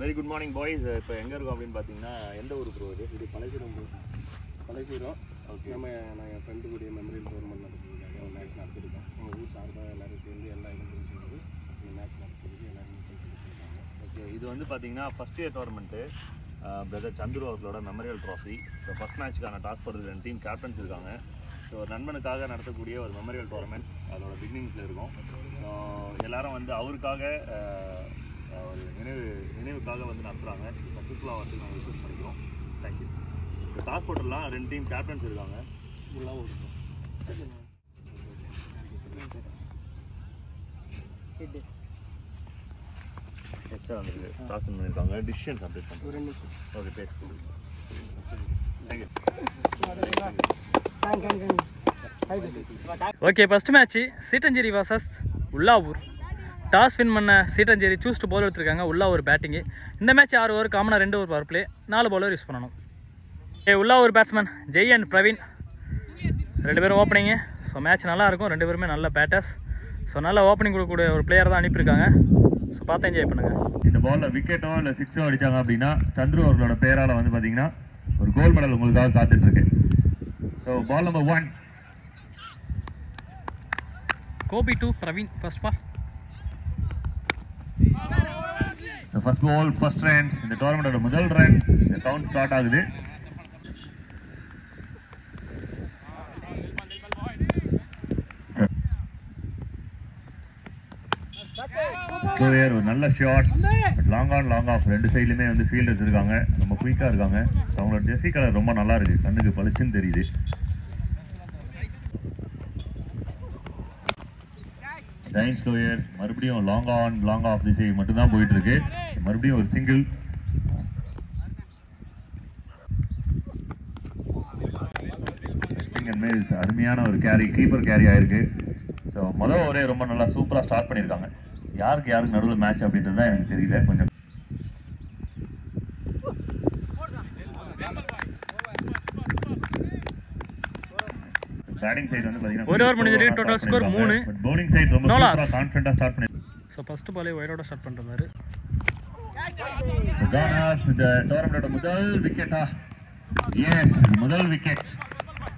Very good morning boys. இப்போ எங்கே இருக்கோம் அப்படின்னு பார்த்தீங்கன்னா எந்த ஊர் ப்ரோ இது? பழசீரம். ஓகே. நான் என் ஃப்ரெண்டு கூடிய மெமரியல் டோர்னமெண்ட் நடத்துறதுக்காக ஒரு மேட்ச் நடத்திருக்கோம். எங்கள் ஊர் சார்பாக எல்லோரும் சேர்ந்து எல்லா இடங்களும் சேர்ந்து இந்த மேட்ச் நடத்துறதுக்கு எல்லோரும் சொல்லியிருக்காங்க. ஓகே, இது வந்து பார்த்தீங்கன்னா first year tournament brother Chandru அவர்களோட மெமரியல் ட்ராஃபி. ஸோ ஃபஸ்ட் மேட்ச்சுக்கான டாஸ் போடுறது 2 டீம் கேப்டன்ஸ் இருக்காங்க. ஸோ ஒரு நண்பனுக்காக நடத்தக்கூடிய ஒரு மெமரியல் டோர்னமெண்ட் அதோட பிகினிங்ஸில் இருக்கும். ஸோ எல்லோரும் வந்து அவருக்காக ஒரு நினைவுக்காக வந்து நடத்துகிறாங்க. இது சக்ஸஸ்ஃபுல்லாக வந்து நாங்கள் விஷயம் பண்ணிக்கிறோம். தேங்க்யூ. இப்போ டாஸ் போட்டுடலாம். 2 டீம் கேப்டன்ஸ் இருக்காங்க. ஃபுல்லாக ஓடுறோம். எக்ஸ்ட்ரா வந்துருக்கு. டாஸ் பண்ணியிருக்காங்க. டிசிஷன்ஸ் அப்டேட் பண்ணுறோம். ஓகே, பேச thank you. Okay, first match Seetanjeri vs Ullavur. Toss win பண்ண சீட்டஞ்சேரி சூஸ் டு பவுல் எடுத்துருக்காங்க. உள்ளாவூர் பேட்டிங்கு. இந்த மேட்ச் 6 ஓவர், காமனாக 2 over power play, 4 bowler use பண்ணணும். உள்ளாவூர் பேட்ஸ்மேன் ஜெய் அண்ட் பிரவீன் 2 பேரும் ஓப்பனிங்கு. ஸோ மேட்ச் நல்லாயிருக்கும். 2 பேருமே நல்ல பேட்டர்ஸ். ஸோ நல்லா ஓப்பனிங் கொடுக்கக்கூடிய ஒரு பிளேயர் தான் அனுப்பியிருக்காங்க. ஸோ பார்த்து என்ஜாய் பண்ணுங்கள். இந்த பாலில் விக்கெட்டோ இல்லை 6ஓ அடித்தாங்க அப்படின்னா சந்துரு அவர்களோட பேரால் வந்து பார்த்தீங்கன்னா ஒரு கோல்டு மெடல் உங்களுக்காக காத்துட்ருக்கு. So ball number 1 Gopi to Praveen. First ball. First ball first run. இந்த டோர்னமெண்டோட முதல் ரன். இந்த கவுண்ட் ஸ்டார்ட் ஆகுது. ஒரு நல்ல shot. Long on long off. 2 சைட்லையுமே வந்து ஃபீல்டர்ஸ் இருக்காங்க. ரொம்ப குயிக்காக இருக்காங்க. அவங்களோட ஜெர்சி கலர் ரொம்ப நல்லா இருக்கு. கண்ணுக்கு பளிச்சுன்னு தெரியுது. ஜெயின்ஸ் லோயர் மறுபடியும் லாங் ஆன் லாங் ஆஃப் திசை மட்டும்தான் போயிட்டு இருக்கு. மறுபடியும் ஒரு சிங்கிள். அருமையான ஒரு கேரி, கீப்பர் கேரி ஆயிருக்கு. ஸோ முதல் ஓவரே ரொம்ப நல்லா சூப்பராக ஸ்டார்ட் பண்ணியிருக்காங்க. யாருக்கு நடுவில் மேட்ச் அப்படின்றது தான் எனக்கு தெரியல. கொஞ்சம் பேட்டிங் சைடு வந்து பாத்தீங்கன்னா ஒரு ஓவர் முடிஞ்சிருக்கு. Total score 3. But bowling side ரொம்ப சூப்பரா கான்ஃபிடென்ட்டா ஸ்டார்ட் பண்ணி. ஸோ ஃபர்ஸ்ட் பாலே வைடோட ஸ்டார்ட் பண்றாரு. கானாஸ் இந்த டோர்னமெண்டோட முதல் விக்கெட்டா? எஸ், முதல் விக்கெட்.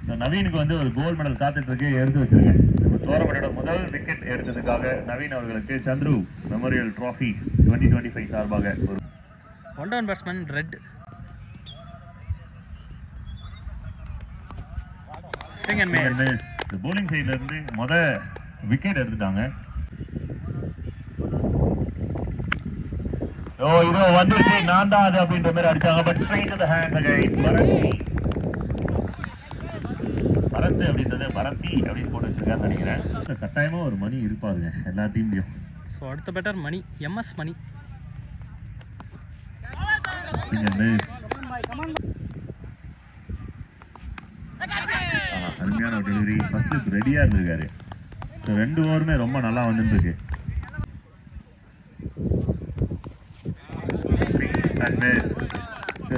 ஸோ நவீனுக்கு வந்து ஒரு கோல்டு மெடல் காத்துட்டு இருக்கு. எடுத்து வச்சிருக்கேன். டோர்னமெண்டோட முதல் விக்கெட் எடுத்ததுக்காக நவீன் அவர்களுக்கு சந்துரு மெமோரியல் ட்ராஃபி 2025 சார்பாக ஒரு ஒன் டவுன் பேட்ஸ்மேன் ரெட். போலிங் சைட்ல இருந்து முதல் விக்கெட் எடுத்துட்டாங்க. இதோ வந்துருச்சு, நான் தான் அது அப்படின்ற மாதிரி அடிச்சாங்க. But straight to the hand again. Bharath அப்படின்றது பரத்தி அப்படின்னு போட்டு வச்சிருக்கான்னு நினைக்கிறேன். கட்டாயமா ஒரு மணி இருப்பாருங்க எல்லா டீம்லயும். ஸோ அடுத்த பேட்டர் மணி, எம்எஸ் மணி. அருமையான ஒரு டெலிவரி. ஃபர்ஸ்ட் ரெடியா இருந்திருக்காரு. 2 ஓவருமே ரொம்ப நல்லா வந்துட்டு இருக்கு.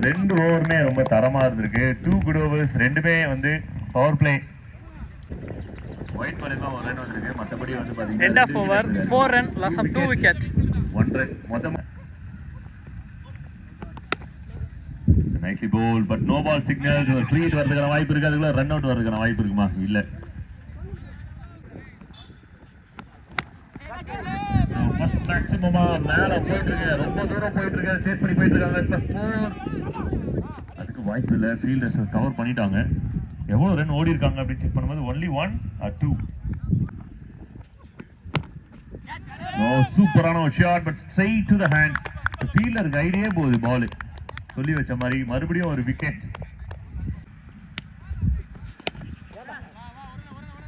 2 ஓவருமே ரொம்ப தரமா இருந்திருக்கு. 2 குட் ஓவர்ஸ். 2மே வந்து பவர் பிளே. ஒயிட் மூலமா ஒரு ரன் வந்திருக்கு. மற்றபடி வந்து பாத்தீங்கன்னா end of over 4 run, loss of 2 wicket. 1 run மொத்தமா. Nicely bowl. But no ball signal. Free hit வரதுக்கான வாய்ப்பு இருக்கு. அதுக்குள்ள ரன் அவுட் வரதுக்கான வாய்ப்பு இருக்குமா? இல்ல. ஃபர்ஸ்ட் மேக்ஸிமமா மேல போயிட்டு இருக்கு. ரொம்ப தூரம் போயிட்டு இருக்கு. சேஸ் பண்ணி போயிட்டு இருக்காங்க. +4. அதுக்கு வாய்ப்பு இல்ல. ஃபீல்டர்ஸ் கவர் பண்ணிட்டாங்க. எவ்வளவு ரன் ஓடி இருக்காங்க அப்படின்னு செக் பண்ணும்போது only 1 or 2. சூப்பரான ஒரு shot. But straight to the hand. Fielder கைடே போகுது பால். சொல்லி வச்ச மாதிரி மறுபடியும் ஒரு விக்கெட்.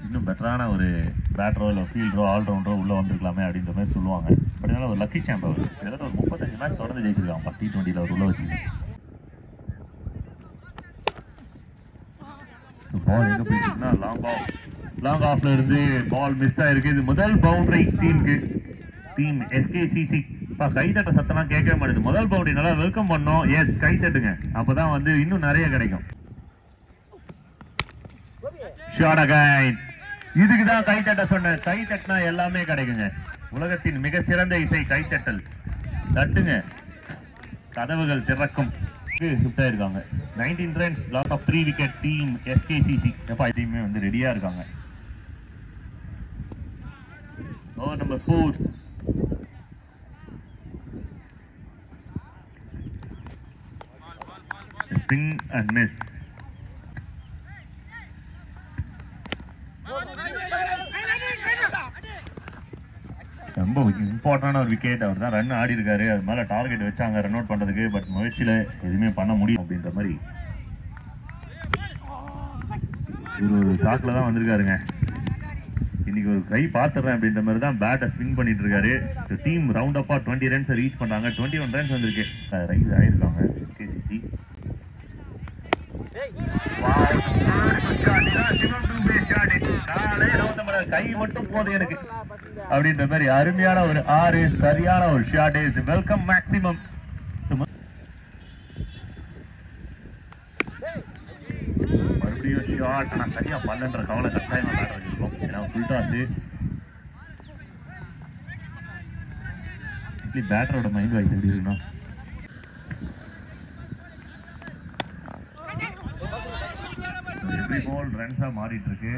இன்னும் பெட்டரான ஒரு பேட்டரோ இல்லை ஃபீல்டரோ ஆல்ரவுண்டரோ உள்ள வந்திருக்கலாமே அப்படின்ற மாதிரி சொல்லுவாங்க. பட் இதனால ஒரு லக்கி சாம்ப் அவர் ஏதாவது ஒரு 35 மேட்ச் தொடர்ந்து ஜெயிச்சிருக்காங்க. ஃபர்ஸ்ட் T20 அவர் உள்ள வச்சு. பால் எங்க போயிடுச்சுன்னா லாங் ஆஃப்ல இருந்து பால் மிஸ் ஆயிருக்கு. இது முதல் பவுண்டரி டீமுக்கு. Team SKCC. கைத்தட்ட சத்தம்லாம் கேட்கவே மாட்டேது. முதல் பவுண்டரி நல்லா வெல்கம் பண்ணோம். எஸ், கை தட்டுங்க. அப்பதான் வந்து இன்னும் நிறைய கிடைக்கும். Shot again. இதுக்குதான் கை தட்ட சொன்னேன். கை தட்டினா எல்லாமே கிடைக்குங்க. உலகத்தின் மிக சிறந்த இசை கைத்தட்டல். தட்டுங்க. கதவுகள் திறக்கும் ஷிஃப்ட் ஆயிருக்காங்க. 19 runs, loss of 3 wicket team SKCC. டீமே வந்து ரெடியா இருக்காங்க. Over number 4. Swing and miss. ரொம்ப இம்பார்ட்டன்டான ஒரு விக்கெட். அவர் தான் ரன் ஆடி இருக்காரு. அது மேலே டார்கெட் வச்சாங்க ரன் அவுட் பண்ணுறதுக்கு. பட் முயற்சியில் எதுவுமே பண்ண முடியும் அப்படின்ற மாதிரி ஒரு ஷாட்டில் தான் வந்திருக்காருங்க. இன்னைக்கு ஒரு கை பார்த்துடுறேன் அப்படின்ற மாதிரி தான் பேட்டை ஸ்விங் பண்ணிட்டு இருக்காரு. டீம் ரவுண்ட் அப்பா 20 runs ரீச் பண்ணாங்க. 21 runs வந்திருக்கு. ரைஸ் ஆயிருக்காங்க SKCC. கை மட்டும் போதும் எனக்கு அப்படின்ற மாதிரி அருமையான ஒரு 6 சரியான ஒரு ஷாட். Welcome maximum. மறுபடியும் ஷாட். ஆனா சரியா பண்ணன்ற கவலை கட்டாயமா பேட்டர் வச்சிருக்கோம். ஏன்னா ஃபுல் டாஸ். பேட்டரோட மைண்ட் வாய்ஸ் எப்படி இருக்கணும். எவ்ரி பால் ரன்ஸா மாறிட்டு இருக்கு.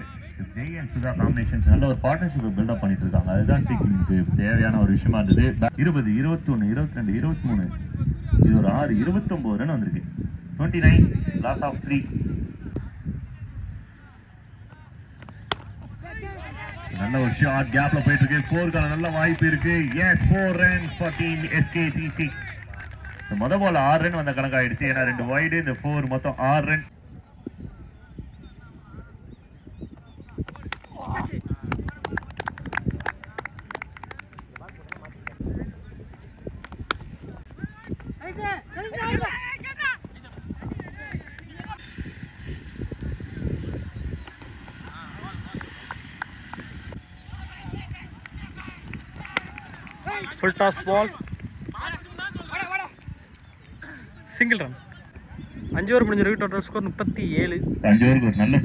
ஜெய் அண்ட் சுதா காம்பினேஷன்ஸ் நல்ல ஒரு பார்ட்னர்ஷிப் பில்டப் பண்ணிட்டு இருக்காங்க. அதுதான் டீமுக்கு தேவையான ஒரு விஷயமா இருந்தது. 20, 21, 22, 23, இது ஒரு 6, 29 ரன் வந்திருக்கு. 29, லாஸ் ஆஃப் 3. நல்ல ஒரு ஷாட் கேப்ல போயிட்டு இருக்கு. ஸ்கோருக்கான நல்ல வாய்ப்பு இருக்கு. Yes, 4 runs for team SKCC. முத பால் 6 ரன் வந்த கணக்காயிடுச்சு. ஏன்னா 2 வைடு, இந்த 4 மொத்தம் 6 run. Full toss ball, single run. 5 over முடிஞ்சிருக்கு. Total score 37. 5 ஓவருக்கு ஒரு நல்ல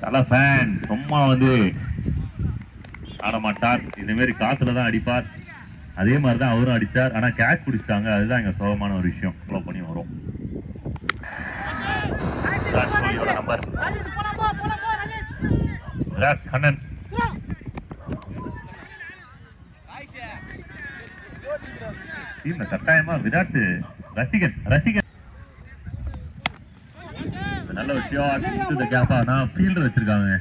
தல ஃபேன் சும்மா வந்து ஆட மாட்டார். இந்த மாதிரி காத்துல தான் அடிப்பார். அதே மாதிரி தான் அவரும் அடித்தார். ஆனா கேட்ச் பிடிச்சிட்டாங்க. அதுதான் எங்க சோகமான ஒரு விஷயம். ஃபாலோ பண்ணி வரும். நம்பர் விராட் கண்ணன். டீம்ல கட்டாயமா விராட் ரசிகன் நல்ல ஒரு ஷாட். இந்த கேப்பா நான் ஃபீல்டர் வச்சிருக்காங்க.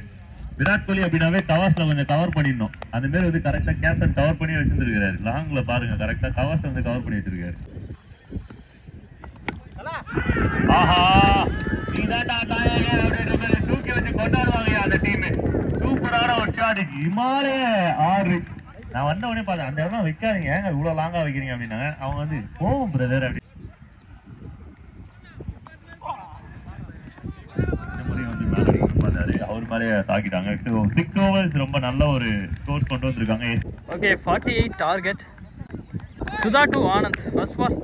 விராட் கோலி அப்படின்னாவே கவர்ஸ்ல கொஞ்சம் கவர் பண்ணிடணும். அந்த மாதிரி வந்து கரெக்டா கேப்டன் கவர் பண்ணி வச்சிருக்காரு. லாங்ல பாருங்க கரெக்டா கவர்ஸ் வந்து கவர் பண்ணி வச்சிருக்காரு. ஆஹா, தூக்கி வச்சு கொண்டாடுவாங்க அந்த டீம். சூப்பரான ஒரு ஷாட். இமாலய 6. நான் வந்த உடனே பார்த்தேன் அந்த இடம் வைக்காதீங்க, இவ்வளவு லாங்கா வைக்கிறீங்க அப்படின்னாங்க. அவங்க வந்து போகும் பிரதர் அப்படி அவர் மேலே தாக்கிட்டாங்க. 6 overs ரொம்ப நல்ல ஒரு ஸ்கோர் கொண்டு வந்திருக்காங்க. Okay, 48 target. Sudha to Anand. First ball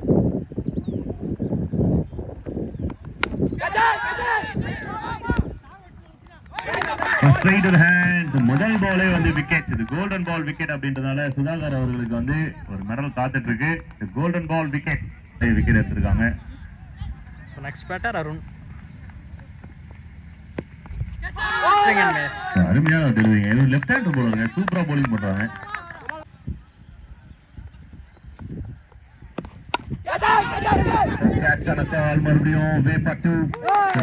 straight to the hands. முதல் பாலே வந்து விக்கெட். இது கோல்டன் பால் விக்கெட் அப்படின்றதால சுதாகர் அவர்களுக்கு வந்து ஒரு மெடல் காத்துட்டு இருக்கு. கோல்டன் பால் விக்கெட் எடுத்திருக்காங்க. So next batter Arun. அருமையான டெலிவரிங்க. Left hand போலருங்க. சூப்பரா போலிங் பண்றாங்க. மறுபடியும்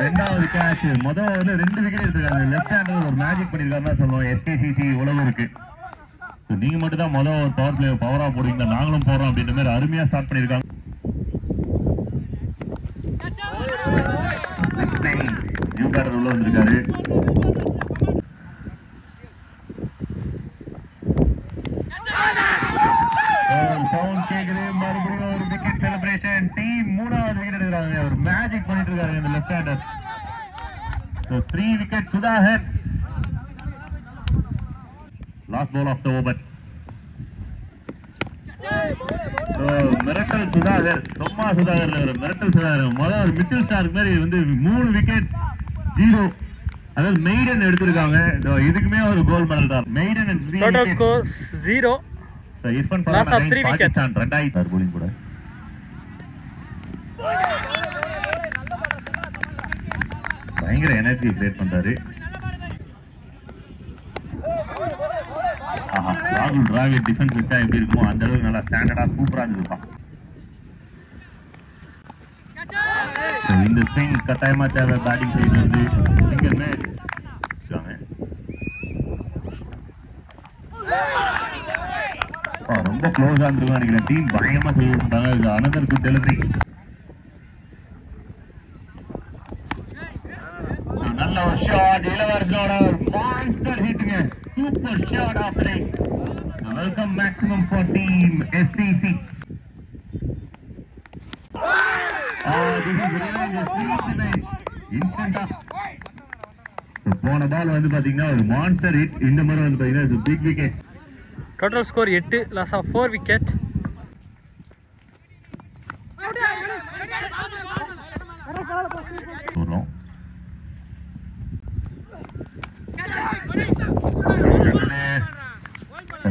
ரெண்டாவது கேட்ச். முதல் ஓவர்ல 2 விக்கெட் எடுத்துருக்காங்க. லெஃப்ட் ஹேண்டர் ஒரு மேஜிக் பண்ணிருக்காருன்னு சொல்லுவோம். SKCC உலகம் இருக்கு. நீங்க மட்டும் தான் முதல் ஒரு பவர் பிளே பவரா போடுவீங்க, நாங்களும் போறோம் அப்படின்ற மாதிரி அருமையா ஸ்டார்ட் பண்ணிருக்காங்க. உள்ள வந்திருக்காரு. மறுபடியும் ஒரு விக்கெட் செலிப்ரேஷன். டீம் 3வது விக்கெட் எடுக்கிறாங்க. ஒரு மேஜிக் பண்ணிட்டு இருக்காரு இந்த left hander. 3 wicket Sudhakar. Last ball of the over. மிரட்டல் சுதாகர். சும்மா சுதாகர் ஒரு மிரட்டல் சுதாகர். முதல் ஒரு மிச்சல் ஸ்டார்க் மாதிரி வந்து 3 wicket 0. அதாவது மெய்டன் எடுத்திருக்காங்க. இதுக்குமே ஒரு கோல்ட் மெடல் தான். Maiden and total score 0. Irfan Loss of 3 wicket. Pakistan 2000 bowling கூட. பயங்கர எனர்ஜி கிரியேட் பண்றாரு. ராகுல் டிராவிட் டிஃபென்ஸ் வச்சா எப்படி இருக்குமோ அந்த அளவுக்கு நல்லா ஸ்டாண்டர்டா சூப்பரா இருந்துருப்பான். இந்த ஸ்விங் கட்டாயமா தேவை. பேட்டிங் சைடு வந்து சிங்கிள் மேட்ச் ரொம்ப க்ளோஸா இருந்திருக்கும் நினைக்கிறேன். டீம் பயங்கரமா சேவ் பண்ணாங்க. Another good delivery. நல்ல ஒரு ஷாட். இளவரசனோட ஒரு மான்ஸ்டர் ஹிட்ங்க. Super shot off line. Welcome maximum for team SCC. this is really the sweet instant. போன பால் வந்து பாத்தீங்கன்னா ஒரு மான்ஸ்டர் ஹிட். இந்த மாதிரி வந்து பாத்தீங்கன்னா big wicket. Total score 8. Loss of 4 wicket.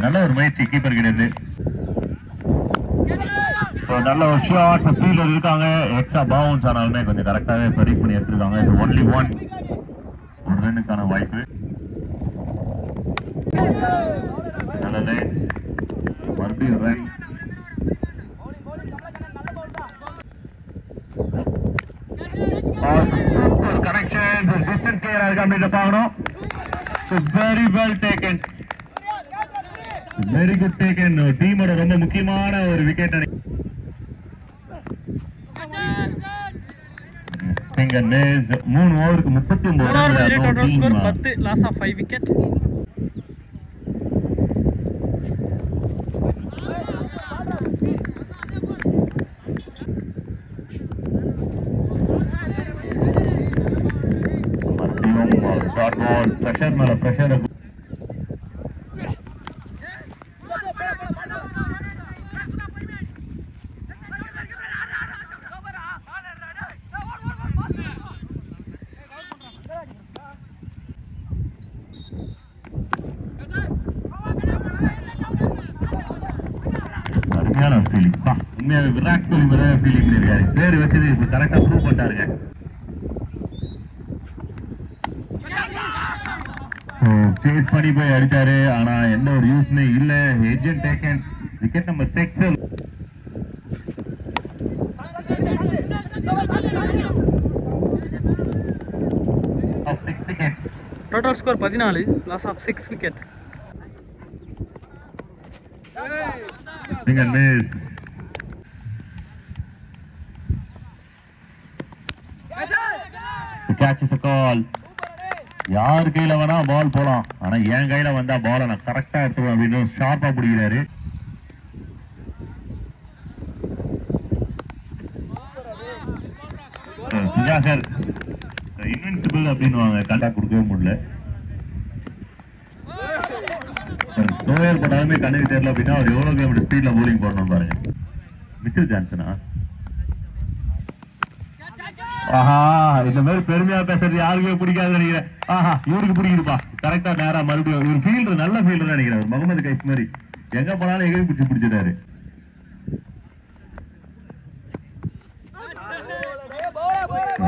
நல்ல ஒரு முயற்சி கீப்பர் கிடையாது. நல்ல ஒரு ஷாட். ஃபீல்டர் இருக்காங்க. எக்ஸ்ட்ரா பவுன்ஸ் ஆனாலுமே கொஞ்சம் கரெக்டாகவே ப்ரெடிக்ட் பண்ணி எடுத்துருக்காங்க. ஒன்லி 1 ஒரு ரன்னுக்கான வாய்ப்பு. நல்ல லைன்ஸ். மறுபடியும் ரன். Super connection. டிஸ்டன்ஸ் கிளியரா இருக்கு அப்படின்னு பார்க்கணும். Very well taken. Very good taken. டீமோட ரொம்ப முக்கியமான ஒரு விக்கெட். 3 ஓவருக்கு 39 run. Total score 10. Loss of 5 wicket. Pressure மேல பிரஷர். அருமையான ஃபீலிங். உண்மையாக விராட் கோலி மாதிரி ஃபீலிங் இருக்காரு. பேர் வச்சது இப்ப கரெக்டா ப்ரூவ் பண்ணிட்டாருங்க. சேஸ் பண்ணி போய் அடிச்சாரு. ஆனா எந்த ஒரு யூஸ்மே இல்ல. Edged and taken. Wicket number 6. Total score 14. Loss of 6 wicket. Single miss. The catch is a call. யார் கையில வேணா பால் போலாம். ஆனா என் கையில வந்தா பால நான் கரெக்டா எடுத்துவேன் அப்படின்னு ஷார்ப்பா பிடிக்கிறாரு. சுஜாகர் இன்வின்சிபிள் அப்படின்னு கண்டா கொடுக்கவே முடியல. நோயர் போட்டாலுமே கண்ணுக்கு தெரியல அப்படின்னா அவர் எவ்வளவு கிலோமீட்டர் ஸ்பீட்ல போலிங் போடணும் பாருங்க. மிச்சல் ஜான்சனா ஆஹா இந்த மாதிரி பெருமையா பேசுறது யாருக்குமே பிடிக்காது நினைக்கிறேன். ஆஹா இவருக்கு பிடிக்குதுப்பா. கரெக்டா நேரா மறுபடியும் இவர் ஃபீல்டர் நல்ல ஃபீல்டர் நினைக்கிறேன். முகமது கைஸ் மாதிரி எங்க போனாலும் எங்க பிடிச்சிட்டாரு.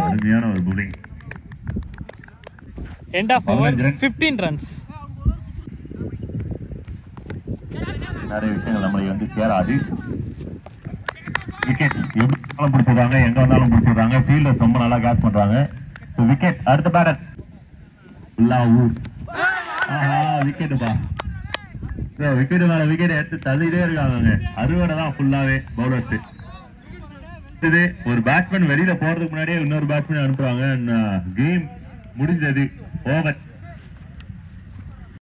அருமையான ஒரு bowling. End of over 15 runs. நிறைய விஷயங்கள் நம்மளை வந்து சேராது. விக்கெட் எப்படி பிடிச்சிருக்காங்க, எங்க வந்தாலும் பிடிச்சிருக்காங்க. ஃபீல்டர்ஸ் ரொம்ப நல்லா கேட்ச் பண்றாங்க. விக்கெட். அடுத்த பேட்டர் உல்லாவூர். விக்கெட்டுப்பா. விக்கெட் மேல விக்கெட் எடுத்து தள்ளிட்டே இருக்காங்க. அறுவடை தான் ஃபுல்லாவே பவுலர்ஸ். ஒரு பேட்ஸ்மேன் வெளியில போறதுக்கு முன்னாடியே இன்னொரு பேட்ஸ்மேன் அனுப்புறாங்க. கேம் முடிஞ்சது. ஓவர்.